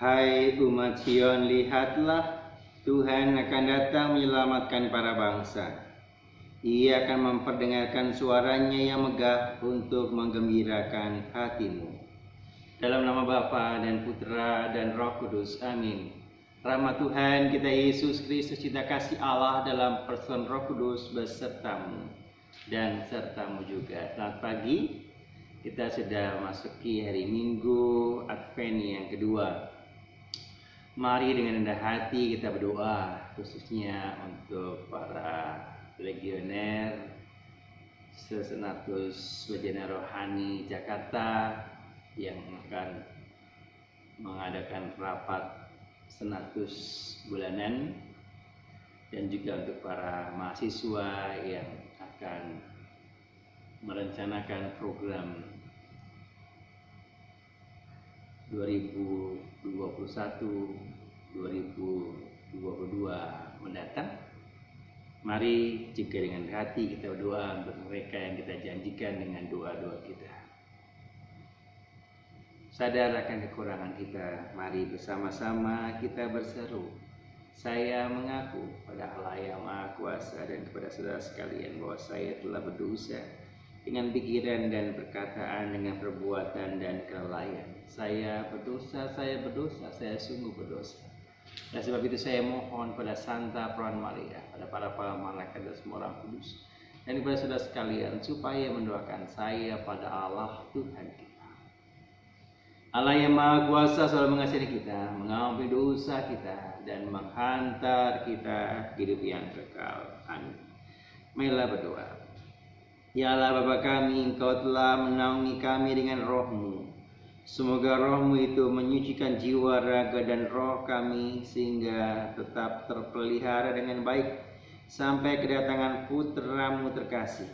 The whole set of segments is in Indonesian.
Hai umat Sion, lihatlah, Tuhan akan datang menyelamatkan para bangsa. Ia akan memperdengarkan suaranya yang megah untuk menggembirakan hatimu. Dalam nama Bapa dan Putra dan Roh Kudus, amin. Rahmat Tuhan kita Yesus Kristus, cinta kasih Allah dalam person Roh Kudus besertamu dan sertamu juga. Selamat pagi, kita sudah masuki hari Minggu Advent yang kedua. Mari dengan rendah hati kita berdoa, khususnya untuk para legioner Sesenatus Bejana Rohani Jakarta yang akan mengadakan rapat senatus bulanan, dan juga untuk para mahasiswa yang akan merencanakan program 2021-2022 mendatang. Mari juga dengan hati kita berdoa untuk mereka yang kita janjikan dengan doa-doa kita. Sadar akan kekurangan kita, mari bersama-sama kita berseru. Saya mengaku pada Allah yang Maha Kuasa dan kepada saudara sekalian bahwa saya telah berdosa dengan pikiran dan perkataan, dengan perbuatan dan kelalaian. Saya berdosa, saya sungguh berdosa. Dan sebab itu saya mohon pada Santa Perawan Maria, pada para malaikat dan semua orang kudus, dan kepada saudara sekalian supaya mendoakan saya pada Allah Tuhan kita. Allah yang Maha Kuasa selalu mengasihi kita, mengampuni dosa kita, dan menghantar kita hidup yang kekal. Amin. Marilah berdoa. Ya Allah Bapa kami, Engkau telah menaungi kami dengan Roh-Mu. Semoga Roh-Mu itu menyucikan jiwa, raga, dan roh kami sehingga tetap terpelihara dengan baik sampai kedatangan Putra-Mu terkasih.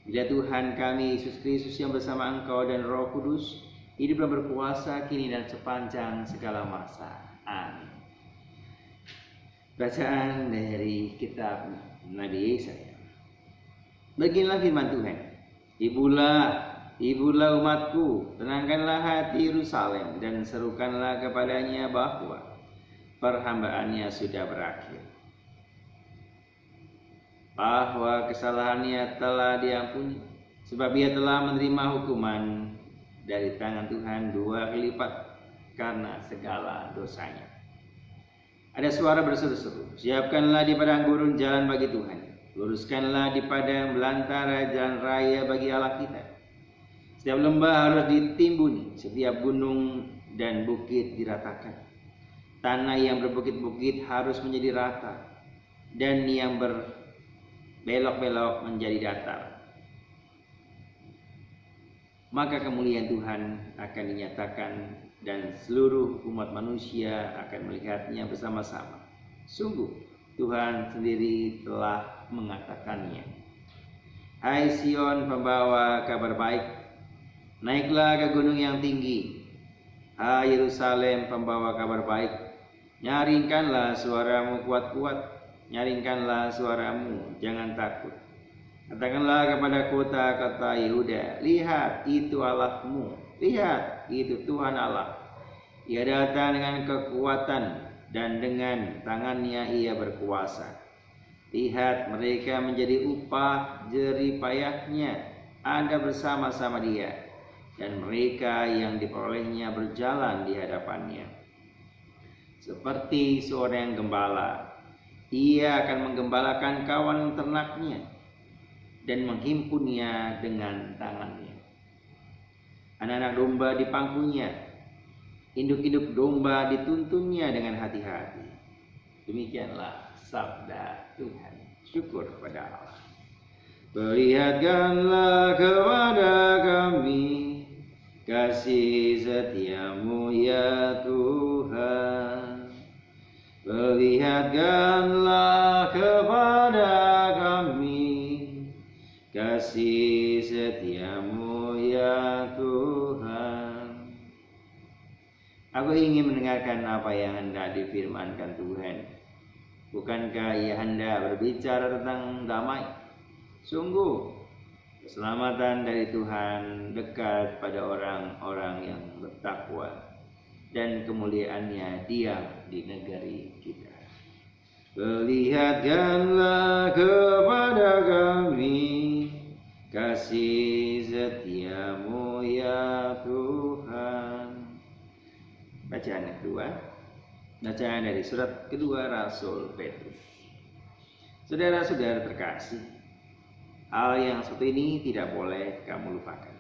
Bila Tuhan kami Yesus Kristus yang bersama Engkau dan Roh Kudus hidup dan berkuasa kini dan sepanjang segala masa. Amin. Bacaan dari kitab Nabi Yesaya. Beginilah firman Tuhan. Hiburlah umatku, tenangkanlah hati Yerusalem, dan serukanlah kepadanya bahwa perhambaannya sudah berakhir, bahwa kesalahannya telah diampuni, sebab ia telah menerima hukuman dari tangan Tuhan 2 kali lipat karena segala dosanya. Ada suara berseru-seru, siapkanlah di padang gurun jalan bagi Tuhan, luruskanlah di padang belantara jalan raya bagi Allah kita. Setiap lembah harus ditimbuni, setiap gunung dan bukit diratakan. Tanah yang berbukit-bukit harus menjadi rata, dan yang berbelok-belok menjadi datar. Maka kemuliaan Tuhan akan dinyatakan, dan seluruh umat manusia akan melihatnya bersama-sama. Sungguh Tuhan sendiri telah mengatakannya. Hai Sion, pembawa kabar baik, naiklah ke gunung yang tinggi. Hai Yerusalem, pembawa kabar baik, nyaringkanlah suaramu kuat-kuat, nyaringkanlah suaramu, jangan takut. Katakanlah kepada kota-kota Yehuda, lihat itu Allahmu, lihat itu Tuhan Allah. Ia datang dengan kekuatan, dan dengan tangannya ia berkuasa. Lihat, mereka menjadi upah jerih payahnya ada bersama-sama dia, dan mereka yang diperolehnya berjalan di hadapannya. Seperti seorang gembala, ia akan menggembalakan kawan ternaknya dan menghimpunnya dengan tangannya. Anak-anak domba di pangkunya, induk-induk domba dituntunnya dengan hati-hati. Demikianlah sabda Tuhan. Syukur kepada Allah. Perlihatkanlah kepada kami kasih setiamu ya Tuhan. Perlihatkanlah kepada kami kasih setiamu ya Tuhan. Aku ingin mendengarkan apa yang hendak difirmankan Tuhan. Bukankah ia hendak berbicara tentang damai? Sungguh, keselamatan dari Tuhan dekat pada orang-orang yang bertakwa. dan kemuliaannya diam di negeri kita. Perlihatkanlah kepada kami kasih setiamu ya Tuhan. Bacaan yang kedua, bacaan dari surat kedua Rasul Petrus. Saudara-saudara terkasih, hal yang satu ini tidak boleh kamu lupakan,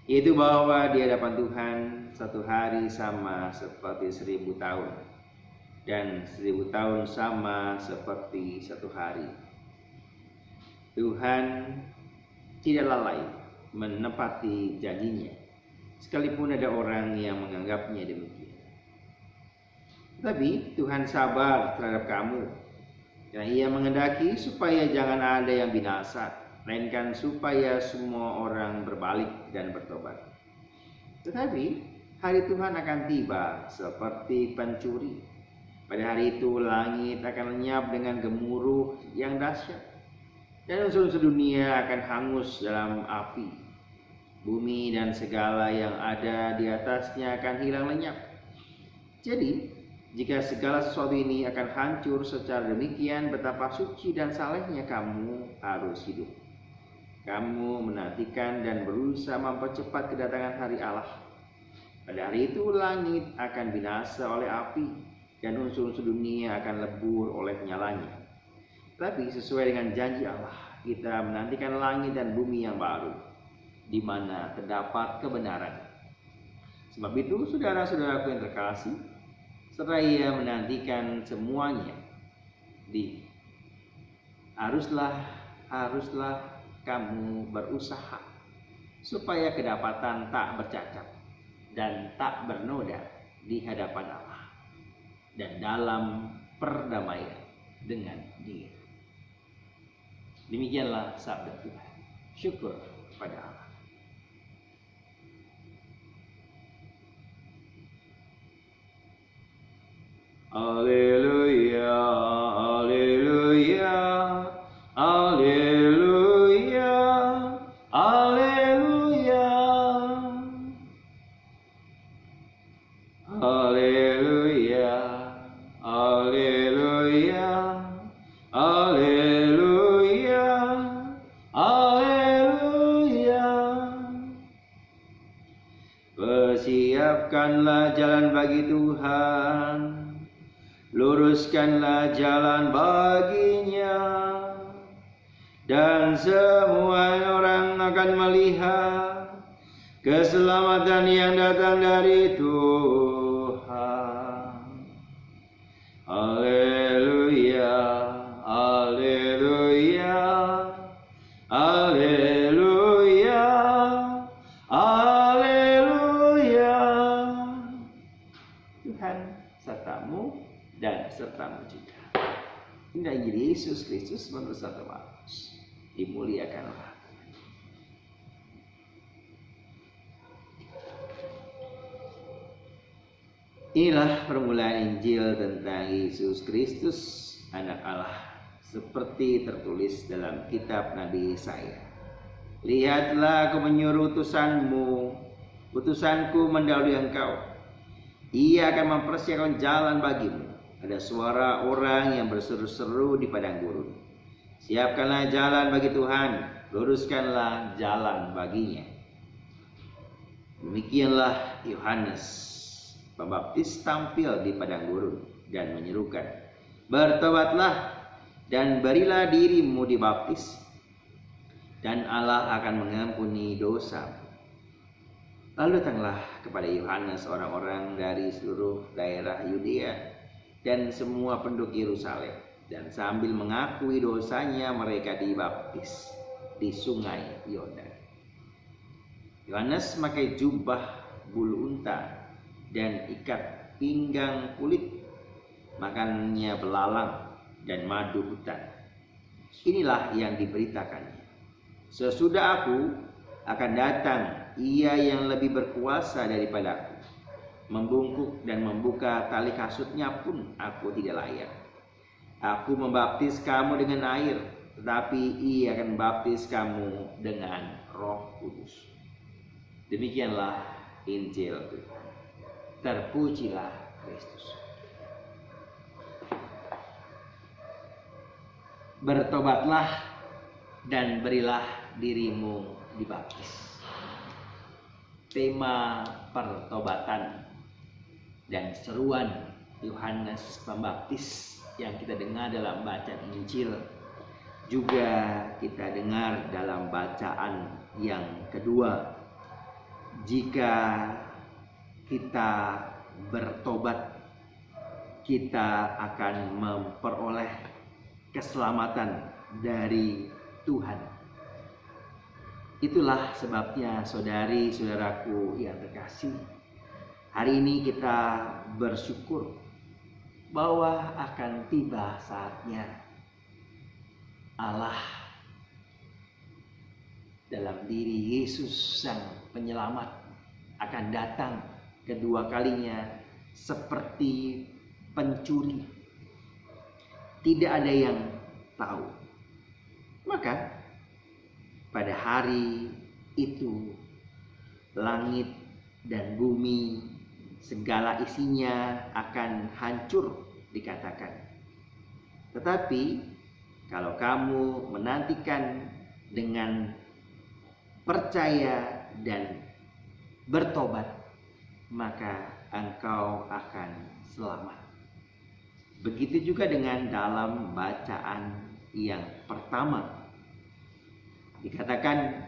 yaitu bahwa di hadapan Tuhan satu hari sama seperti 1000 tahun, dan 1000 tahun sama seperti satu hari. Tuhan tidak lalai menepati janjinya, sekalipun ada orang yang menganggapnya demikian. Tapi Tuhan sabar terhadap kamu, karena Ia menghendaki supaya jangan ada yang binasa, melainkan supaya semua orang berbalik dan bertobat. Tetapi hari Tuhan akan tiba seperti pencuri. Pada hari itu langit akan lenyap dengan gemuruh yang dahsyat, dan unsur-unsur dunia akan hangus dalam api. Bumi dan segala yang ada di atasnya akan hilang lenyap. Jadi jika segala sesuatu ini akan hancur secara demikian, betapa suci dan salehnya kamu harus hidup. Kamu menantikan dan berusaha mempercepat kedatangan hari Allah. Pada hari itu langit akan binasa oleh api, dan unsur-unsur dunia akan lebur oleh nyalanya. Tapi sesuai dengan janji Allah, kita menantikan langit dan bumi yang baru, di mana terdapat kebenaran. Sebab itu, saudara-saudaraku yang terkasih, seraya menantikan semuanya, haruslah kamu berusaha supaya kedapatan tak bercacat dan tak bernoda di hadapan Allah, dan dalam perdamaian dengan Dia. Demikianlah sabda Tuhan. Syukur pada Allah. Haleluya, haleluya, haleluya, haleluya, haleluya, haleluya, haleluya, haleluya. Persiapkanlah jalan bagi Tuhan, luruskanlah jalan baginya, dan semua orang akan melihat keselamatan yang datang dari Tuhan. Haleluya, haleluya, haleluya, haleluya. Tuhan sertamu dan sertamu juga. Inilah Injil Yesus Kristus menurut Santo Markus. Dimuliakanlah. Inilah permulaan Injil tentang Yesus Kristus, Anak Allah, seperti tertulis dalam kitab Nabi Yesaya. Lihatlah, aku menyuruh utusanku mendahului engkau. Ia akan mempersiapkan jalan bagimu. Ada suara orang yang berseru-seru di padang gurun. Siapkanlah jalan bagi Tuhan, luruskanlah jalan baginya. Demikianlah Yohanes Pembaptis tampil di padang gurun dan menyerukan, bertobatlah dan berilah dirimu dibaptis, dan Allah akan mengampuni dosa. Lalu datanglah kepada Yohanes orang-orang dari seluruh daerah Yudea dan semua penduduk Yerusalem, dan sambil mengakui dosanya mereka dibaptis di sungai Yordan. Yohanes memakai jubah bulu unta dan ikat pinggang kulit, makannya belalang dan madu hutan. Inilah yang diberitakannya, sesudah aku akan datang Ia yang lebih berkuasa daripadaku. Membungkuk dan membuka tali kasutnya pun aku tidak layak. Aku membaptis kamu dengan air, tetapi Ia akan membaptis kamu dengan Roh Kudus. Demikianlah Injil Tuhan. Terpujilah Kristus. Bertobatlah dan berilah dirimu dibaptis. Tema pertobatan dan seruan Yohanes Pembaptis yang kita dengar dalam bacaan Injil juga kita dengar dalam bacaan yang kedua. Jika kita bertobat, kita akan memperoleh keselamatan dari Tuhan. Itulah sebabnya saudari-saudaraku yang terkasih, hari ini kita bersyukur bahwa akan tiba saatnya Allah dalam diri Yesus Sang Penyelamat akan datang kedua kalinya seperti pencuri. Tidak ada yang tahu. Maka pada hari itu langit dan bumi segala isinya akan hancur dikatakan. Tetapi kalau kamu menantikan dengan percaya dan bertobat, maka engkau akan selamat. Begitu juga dengan dalam bacaan yang pertama. Dikatakan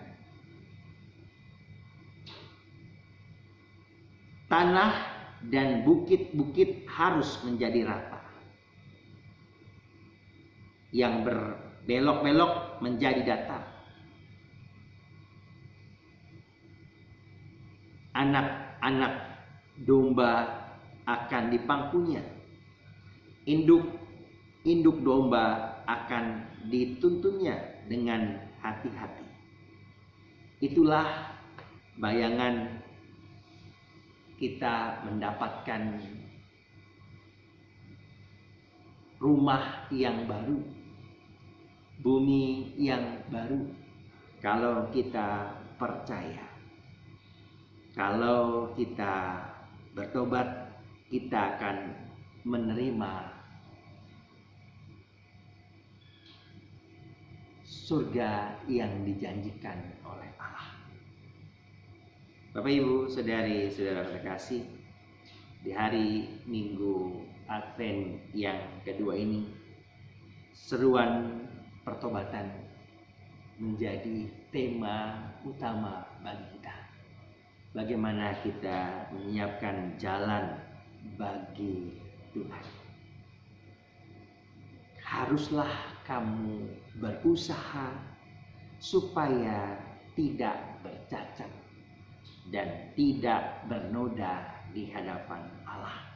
tanah dan bukit-bukit harus menjadi rata. Yang berbelok-belok menjadi datar. Anak-anak domba akan dipangkunya. Induk domba akan dituntunnya dengan hati-hati. Itulah bayangan kita mendapatkan rumah yang baru, bumi yang baru, kalau kita percaya. Kalau kita bertobat, kita akan menerima surga yang dijanjikan oleh Allah. Bapak Ibu, saudari-saudara terkasih, di hari Minggu Advent yang kedua ini, seruan pertobatan menjadi tema utama bagi kita. Bagaimana kita menyiapkan jalan bagi Tuhan. Haruslah kamu berusaha supaya tidak bercacat dan tidak bernoda di hadapan Allah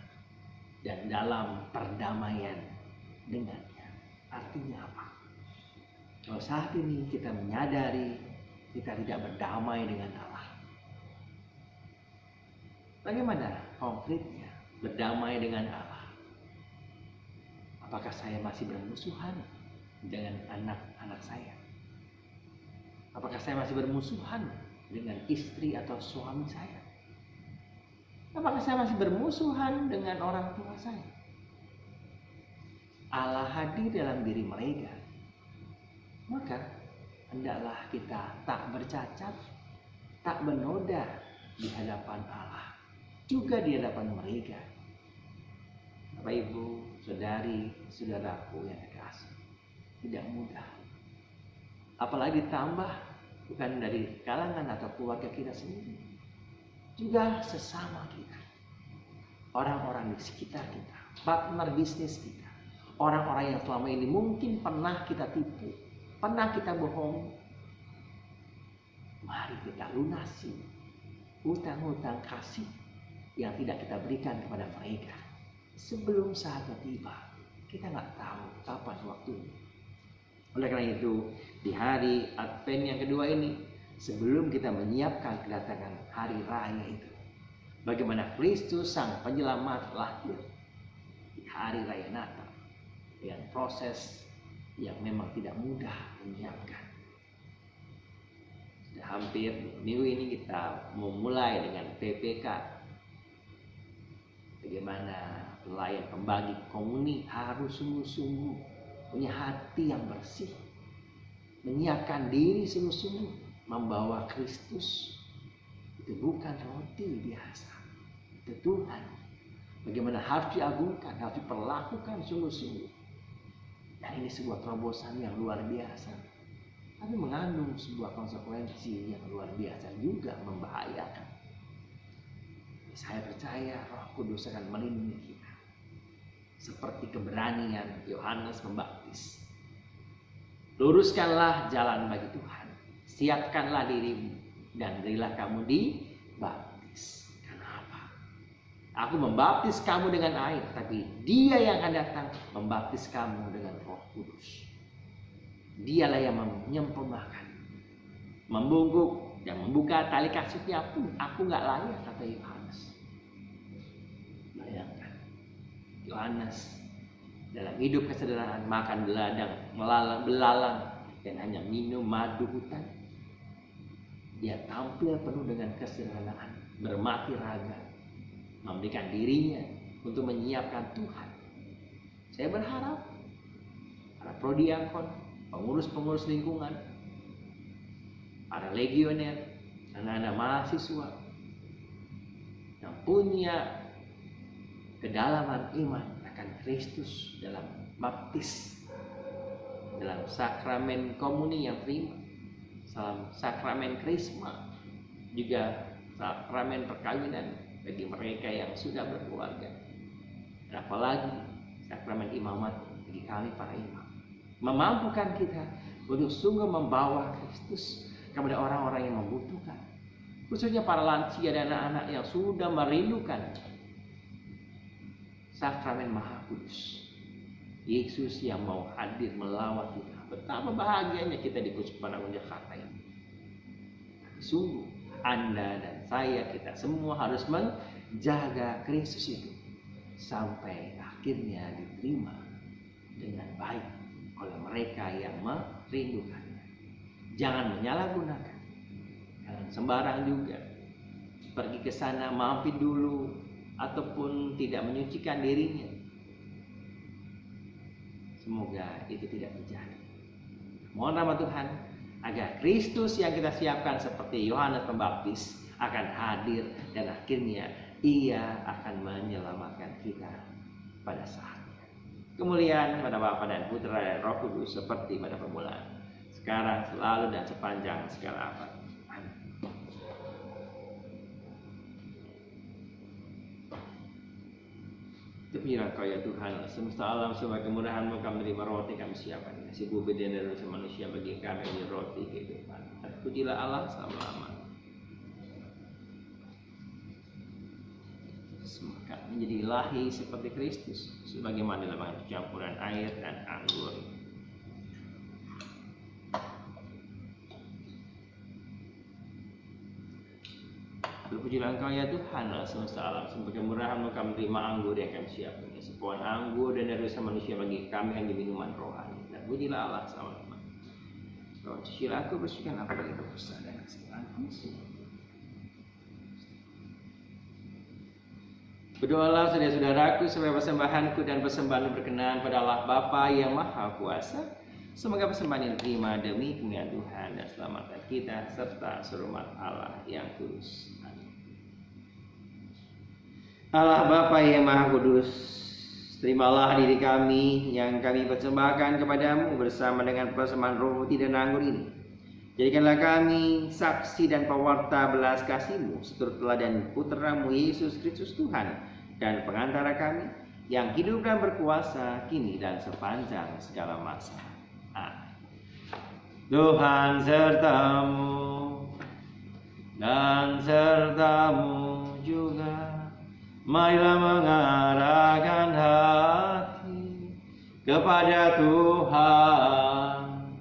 dan dalam perdamaian dengannya. Artinya apa? Kalau saat ini kita menyadari kita tidak berdamai dengan Allah, bagaimana konkretnya berdamai dengan Allah? Apakah saya masih bermusuhan dengan anak-anak saya? Apakah saya masih bermusuhan dengan istri atau suami saya? Apakah saya masih bermusuhan dengan orang tua saya? Allah hadir dalam diri mereka. Maka hendaklah kita tak bercacat, tak bernoda di hadapan Allah, juga di hadapan mereka. Bapak Ibu, saudari, saudaraku yang terkasih, tidak mudah. Apalagi ditambah bukan dari kalangan atau keluarga kita sendiri, juga sesama kita, orang-orang di sekitar kita, partner bisnis kita, orang-orang yang selama ini mungkin pernah kita tipu, pernah kita bohong. Mari kita lunasi hutang-hutang kasih yang tidak kita berikan kepada mereka sebelum saatnya tiba. Kita nggak tahu kapan waktunya. Oleh karena itu, di hari Advent yang kedua ini, sebelum kita menyiapkan kedatangan hari raya itu, bagaimana Kristus Sang Penyelamat lahir di hari raya Natal dengan proses yang memang tidak mudah menyiapkan. Sudah hampir minggu ini kita memulai dengan PPK, Bagaimana pelayan pembagi komuni harus sungguh-sungguh punya hati yang bersih, menyiapkan diri sungguh-sungguh membawa Kristus. Itu bukan roti biasa, itu Tuhan. Bagaimana harus diagungkan, harus diperlakukan sungguh-sungguh. Dan ini sebuah terobosan yang luar biasa, tapi mengandung sebuah konsekuensi yang luar biasa juga, membahayakan. Saya percaya Roh Kudus akan melindungi kita seperti keberanian Yohanes Pembaptis. Luruskanlah jalan bagi Tuhan, siapkanlah dirimu, dan berilah kamu dibaptis. Kenapa? Aku membaptis kamu dengan air, tapi Dia yang akan datang membaptis kamu dengan Roh Kudus. Dialah yang menyempurnakan, membungkuk dan membuka tali kasutnya pun aku nggak layak, kata Yohanes. Bayangkan, Yohanes dalam hidup kesederhanaan, makan beladang, belalang, dan hanya minum madu hutan. Dia tampil penuh dengan kesederhanaan, bermati raga, memberikan dirinya untuk menyiapkan Tuhan. Saya berharap para prodiakon, pengurus-pengurus lingkungan, para legioner, anak-anak mahasiswa yang punya kedalaman iman akan Kristus dalam baptis, dalam sakramen komuni yang terima, dalam sakramen krisma, juga sakramen perkawinan bagi mereka yang sudah berkeluarga, dan apalagi sakramen imamat bagi kami para imam, memampukan kita untuk sungguh membawa Kristus kepada orang-orang yang membutuhkan, khususnya para lansia dan anak-anak yang sudah merindukan sakramen Maha Kudus, Yesus yang mau hadir melawat kita. Betapa bahagianya kita di Kusupana Jakarta ini. Sungguh Anda dan saya, kita semua harus menjaga Kristus itu sampai akhirnya diterima dengan baik oleh mereka yang merindukannya. Jangan menyalahgunakan, jangan sembarang juga pergi ke sana mampir dulu ataupun tidak menyucikan dirinya. Semoga itu tidak terjadi. Mohon rahmat Tuhan agar Kristus yang kita siapkan seperti Yohanes Pembaptis akan hadir, dan akhirnya Ia akan menyelamatkan kita pada saatnya. Kemuliaan kepada Bapa dan Putra dan Roh Kudus seperti pada permulaan, sekarang, selalu, dan sepanjang segala abad. Amin. Terpujilah Kau ya Tuhan semesta alam, sebagai kemurahan-Mu kami menerima roti kami siapkan. Si bumi dan dosa manusia bagi kami ini roti kehidupan. Terpujilah Allah selama-lamanya. Semoga menjadi ilahi seperti Kristus, sebagaimana dalam percampuran air dan anggur. Terpujilah Engkau ya Tuhan semesta alam, sebagai kemurahan-Mu kami menerima anggur yang kami siapkan. Sepoan anggur dan dosa manusia bagi kami hanya minuman rohani. Dan pujilah Allah selama-lamanya. Kau cucilah aku, bersihkan aku dari dosa dan kesalahanku. Berdoalah saudara-saudaraku supaya persembahanku dan persembahan berkenan pada Allah Bapa yang Maha Kuasa. Semoga persembahan yang diterima demi kemuliaan Tuhan dan selamatan kita serta serahmat Allah yang kudus. Amin. Allah Bapa yang Maha Kudus, terimalah diri kami yang kami persembahkan kepadamu bersama dengan persembahan roti dan anggur ini. Jadikanlah kami saksi dan pewarta belas kasih-Mu seturut teladan Putra-Mu Yesus Kristus Tuhan dan pengantara kami yang hidup dan berkuasa kini dan sepanjang segala masa. Amin. Tuhan sertamu dan sertamu juga. Marilah mengarahkan hati kepada Tuhan.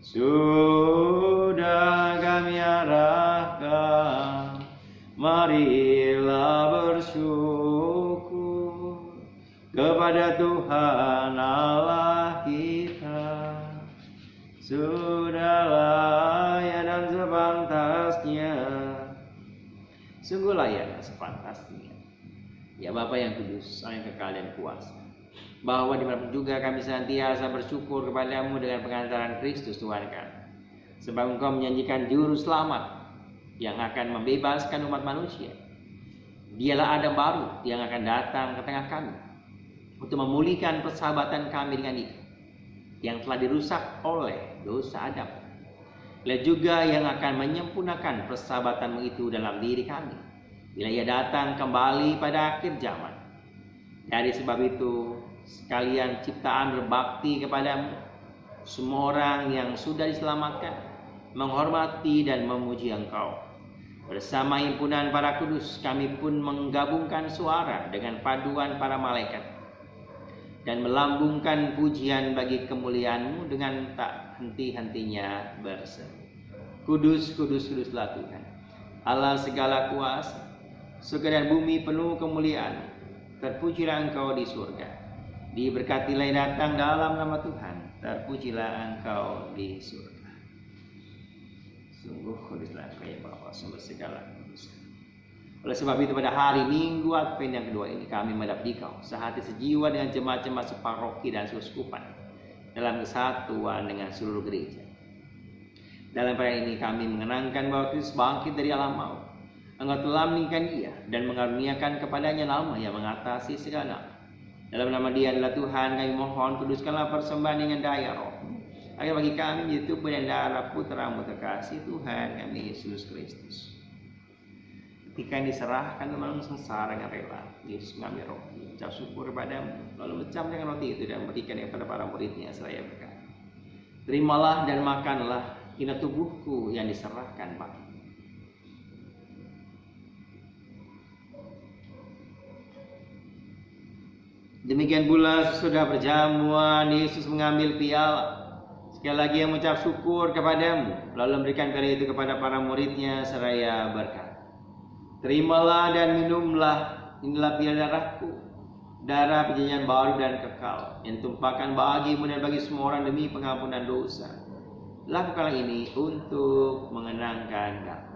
Sudah kami arahkan, marilah bersyukur kepada Tuhan Allah kita. Sudah layak dan sepantasnya, sungguh layak dan sepantasnya Ya Bapa yang kudus, Allah yang kekal dan kuasa, bahwa dimanapun juga kami senantiasa bersyukur kepadamu dengan pengantaran Kristus Tuhan kami. Sebab Engkau menjanjikan juru selamat yang akan membebaskan umat manusia. Dialah Adam baru yang akan datang ke tengah kami untuk memulihkan persahabatan kami dengan Dia yang telah dirusak oleh dosa Adam. Dia juga yang akan menyempurnakan persahabatanmu itu dalam diri kami bila Ia datang kembali pada akhir zaman. Dari sebab itu, sekalian ciptaan berbakti kepadamu. Semua orang yang sudah diselamatkan menghormati dan memuji Engkau. Bersama himpunan para kudus, kami pun menggabungkan suara dengan paduan para malaikat dan melambungkan pujian bagi kemuliaan-Mu dengan tak henti-hentinya berseru. Kudus, kudus, kuduslah Tuhan, Allah segala kuasa. Surga dan bumi penuh kemuliaan. Terpujilah Engkau di surga. Diberkatilah yang datang dalam nama Tuhan. Terpujilah Engkau di surga. Sungguh kuduslah Engkau ya Bapa, sumber segala kudus. Oleh sebab itu pada hari Minggu Advent yang kedua ini kami menghadap Dikau sehati sejiwa dengan jemaat-jemaat separoki dan seuskupan dalam kesatuan dengan seluruh gereja. Dalam perayaan ini kami mengenangkan bahwa Kristus bangkit dari alam maut. Engkau telah meninggikan Dia dan mengaruniakan kepadanya nama yang mengatasi segala nama. Dalam nama Dia adalah Tuhan, kami mohon kuduskanlah persembahan dengan daya Roh, agar bagi kami menjadi tubuh dan darah Putra-Mu terkasih Tuhan kami Yesus Kristus. Ketika diserahkan dalam sengsara dengan rela, Yesus mengambil roti, mengucap syukur kepadamu, lalu mencamkan roti itu dan memberikan kepada para muridnya seraya berkata, terimalah dan makanlah, inilah tubuhku yang diserahkan bagimu. Demikian pula sesudah perjamuan, Yesus mengambil piala, sekali lagi yang mengucap syukur kepadamu, lalu memberikan piala itu kepada para muridnya seraya berkata, terimalah dan minumlah, inilah piala darahku, darah perjanjian baru dan kekal, yang ditumpahkan bagimu dan bagi semua orang demi pengampunan dosa. Lakukanlah ini untuk mengenangkan aku.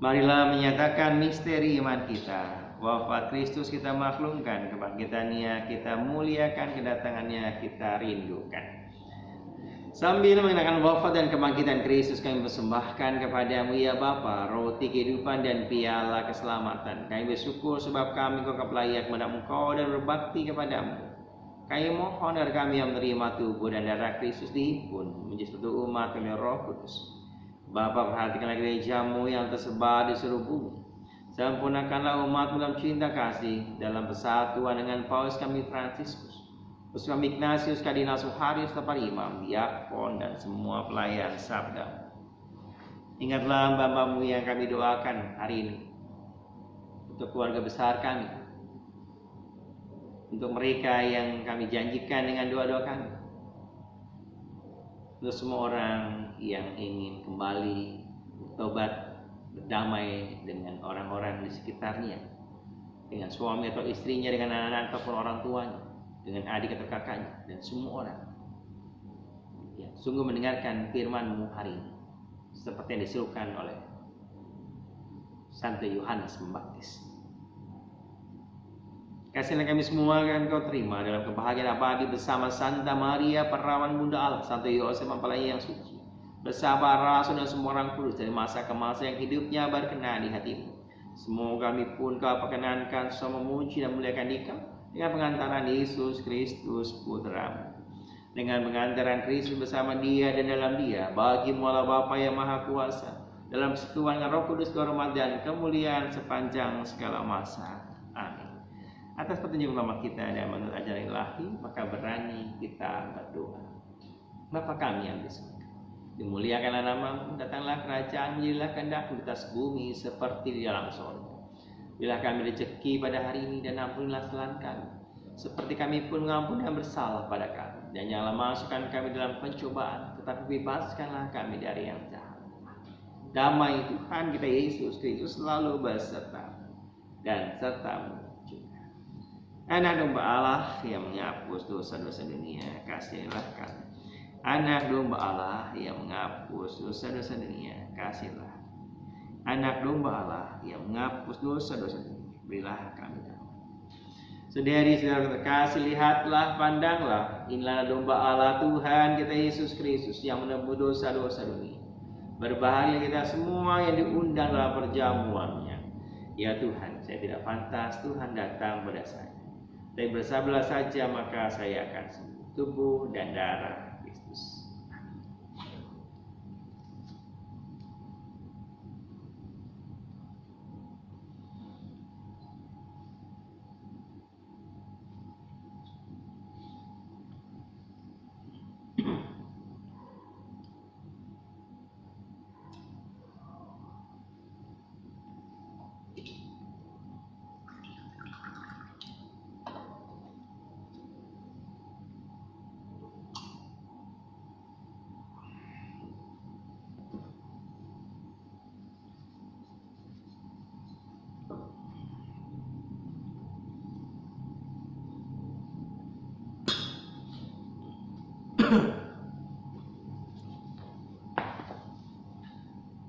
Marilah menyatakan misteri iman kita. Wafat Kristus kita maklumkan, kebangkitannya kita muliakan, kedatangannya kita rindukan. Sambil mengenangkan wafat dan kebangkitan Kristus, kami persembahkan kepadamu ya Bapa roti kehidupan dan piala keselamatan. Kami bersyukur sebab kami Engkau layak menghadap Engkau dan berbakti kepadamu. Kami mohon agar kami yang menerima tubuh dan darah Kristus dihimpun menjadi satu umat oleh Roh Kudus. Bapa, perhatikanlah gereja-Mu yang tersebar di seluruh bumi. Sempurnakanlah umat-Mu dalam cinta kasih, dalam persatuan dengan Paus kami Fransiskus, Paus kami Ignatius, Kardinal Suharius, para imam, diakon, dan semua pelayan sabda. Ingatlah hamba-Mu yang kami doakan hari ini, untuk keluarga besar kami, untuk mereka yang kami janjikan dengan doa-doa kami, untuk semua orang yang ingin kembali bertobat, berdamai dengan orang-orang di sekitarnya, dengan suami atau istrinya, dengan anak-anak ataupun orang tuanya, dengan adik atau kakaknya, dan semua orang yang sungguh mendengarkan firman-Mu hari ini, seperti yang disuruhkan oleh Santo Yohanes Pembaptis. Kasihlah kami semua akan Kau terima dalam kebahagiaan abadi bersama Santa Maria Perawan Bunda Allah, Santo Yosef Mempelai yang suci, bersama rasul dan semua orang kudus dari masa ke masa yang hidupnya berkenan di hati-Mu. Semoga kami pun Kau perkenankan semua memuji dan memuliakan Dikau dengan pengantaran Yesus Kristus Putra-Mu. Dengan pengantaran Kristus bersama Dia dan dalam Dia, bagi-Mu Allah Bapa yang Maha Kuasa, dalam persekutuan dengan Roh Kudus, kehormatan dan kemuliaan sepanjang segala masa. Amin. Atas petunjuk ulama kita dan menurut ajaran ilahi, maka berani kita berdoa. Bapa kami yang di surga, dimuliakanlah nama-Mu, datanglah kerajaan-Mu, jadilah kehendak-Mu di atas bumi seperti di dalam surga. Berilah kami rezeki pada hari ini dan ampunilah kesalahan kami, seperti kami pun mengampuni yang bersalah pada kami. Dan janganlah masukkan kami dalam pencobaan, tetapi bebaskanlah kami dari yang jahat. Damai Tuhan kita Yesus Kristus selalu beserta dan serta-Mu. Anak domba Allah yang menghapus dosa-dosa dunia, kasihilah kami. Anak domba Allah yang menghapus dosa-dosa dunia, kasihlah. Anak domba Allah yang menghapus dosa-dosa dunia, berilah kami damai. Saudari-saudara terkasih, lihatlah, pandanglah, inilah domba Allah Tuhan kita Yesus Kristus yang menebus dosa-dosa dunia. Berbahagia kita semua yang diundang dalam perjamuannya. Ya Tuhan, saya tidak pantas Tuhan datang pada saya, tapi bersabarlah saja maka saya akan sembuh. Tubuh dan darah Kristus.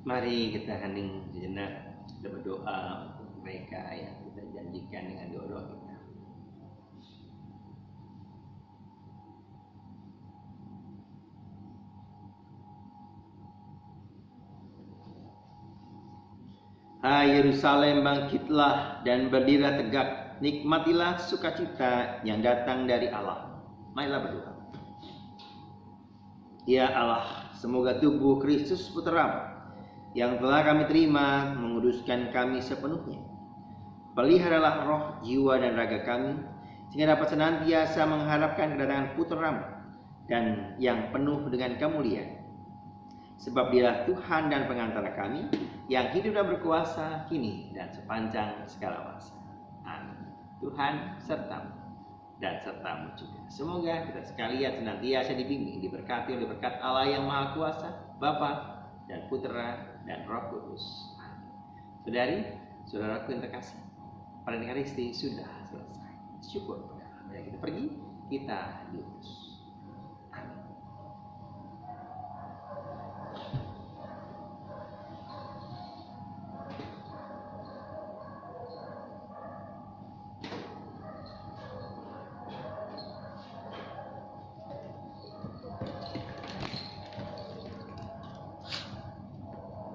Mari kita hening sejenak, kita berdoa untuk mereka yang kita janjikan dengan doa-doa kita. Hai Yerusalem, bangkitlah dan berdirilah tegak, nikmatilah sukacita yang datang dari Allah. Marilah berdoa. Ya Allah, semoga tubuh Kristus Putramu yang telah kami terima menguduskan kami sepenuhnya. Peliharalah roh, jiwa, dan raga kami, sehingga dapat senantiasa mengharapkan kedatangan Putramu dan yang penuh dengan kemuliaan. Sebab Dialah Tuhan dan pengantara kami, yang hidup dan berkuasa kini dan sepanjang segala masa. Amin. Tuhan sertamu dan sertamu juga. Semoga kita sekalian senantiasa dibimbing, diberkati oleh berkat Allah yang Maha Kuasa, Bapa dan Putra dan Roh Kudus. Saudari, saudaraku yang terkasih, perayaan Ekaristi sudah selesai. Syukur pada Allah. Mari kita pergi, kita diutus.